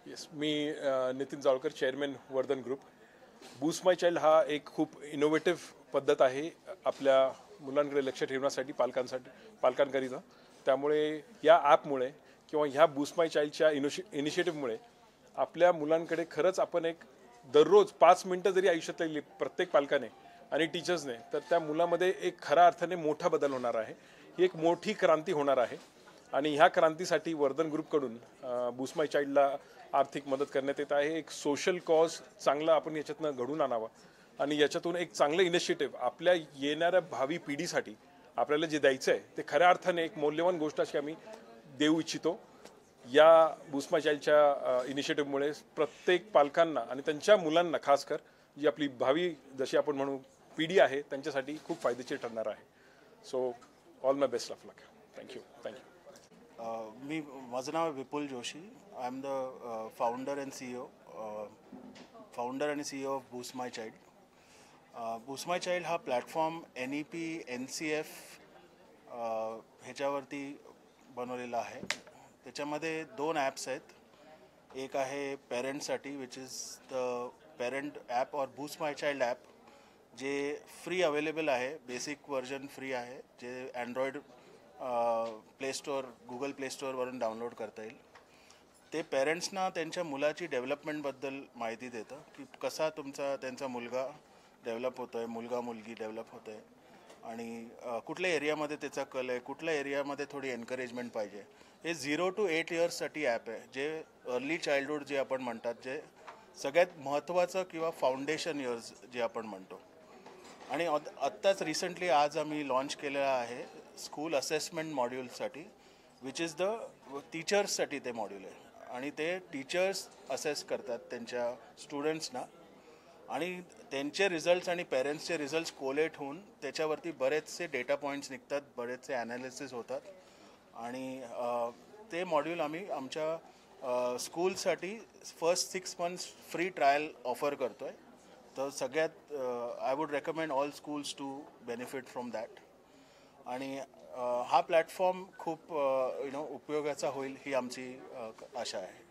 Yes, मी Nitin Jawalkar, chairman Vardhan group. Boost my child हा एक खूप इनोव्हेटिव्ह पद्धत आहे आपल्या मुलांकडे लक्ष ठेवण्यासाठी पालकांकरिता. त्यामुळे या ॲपमुळे किंवा ह्या बूस्ट माय चाइल्डच्या इनिशिएटिव्हमुळे आपल्या मुलांकडे खरंच आपण एक दररोज 5 मिनिटं जरी आयुष्यात लागली प्रत्येक पालकाने आणि टीचर्सने, तर त्या मुलामध्ये एक खऱ्या अर्थाने मोठा बदल होणार आहे. ही एक मोठी क्रांती होणार आहे आणि ह्या क्रांतीसाठी वर्धन ग्रुपकडून बूस्ट माय चाइल्डला आर्थिक मदत करण्यात येत आहे. एक सोशल कॉज चांगला आपण याच्यातनं घडून आणावा आणि याच्यातून एक चांगलं इनिशिएटिव्ह आपल्या येणाऱ्या भावी पिढीसाठी आपल्याला जे द्यायचं आहे ते खऱ्या अर्थाने एक मौल्यवान गोष्ट अशी आम्ही देऊ इच्छितो. या बूस्ट माय चाइल्डच्या इनिशिएटिव्हमुळे प्रत्येक पालकांना आणि त्यांच्या मुलांना खासकर जी आपली भावी जशी आपण म्हणू पिढी आहे त्यांच्यासाठी खूप फायदेशीर ठरणार आहे. So all my best of luck. Thank you. माझं नाव Vipul Joshi. I am the founder and CEO of boost my child. Boost my child हा प्लॅटफॉर्म NEP NCF ह्याच्यावरती बनवलेला आहे. त्याच्यामध्ये 2 ॲप्स आहेत. एक आहे पेरेंट्ससाठी which is the parent app और बूस्ट माय चाइल्ड ॲप, जे फ्री अवेलेबल आहे. बेसिक व्हर्जन फ्री आहे, जे Android play store Google play स्टोअरवरून डाउनलोड करता येईल. ते पेरेंट्सना त्यांच्या मुलाची डेव्हलपमेंटबद्दल माहिती देतं की कसा त्यांचा मुलगा डेव्हलप होतो आहे, मुलगा मुलगी डेव्हलप होतं आहे आणि कुठल्या एरियामध्ये त्याचा कल आहे, कुठल्या एरियामध्ये थोडी एनकरेजमेंट पाहिजे. हे 0 to 8 इयर्ससाठी ॲप आहे, जे अर्ली चाइल्डहूड जे आपण म्हणतात, जे सगळ्यात महत्त्वाचं किंवा फाउंडेशन इयर्स जे आपण म्हणतो. आणि आत्ताच रिसेंटली आज आम्ही लॉन्च केलेलं आहे स्कूल असेसमेंट मॉड्यूलसाठी, विच इज द टीचर्ससाठी ते मॉड्यूल आहे. आणि ते टीचर्स असेस करतात त्यांच्या स्टुडंट्सना आणि त्यांचे रिझल्ट्स आणि पेरेंट्सचे रिझल्ट्स कोलेट होऊन त्याच्यावरती बरेचसे डेटा पॉईंट्स निघतात, बरेचसे ॲनालिसिस होतात. आणि ते मॉड्यूल आम्ही आमच्या स्कूलसाठी first 6 months free trial offer करतो आहे. तर सगळ्यात I would recommend all schools to benefit from that. आणि हा प्लॅटफॉर्म खूप उपयोगाचा होईल ही आमची आशा आहे.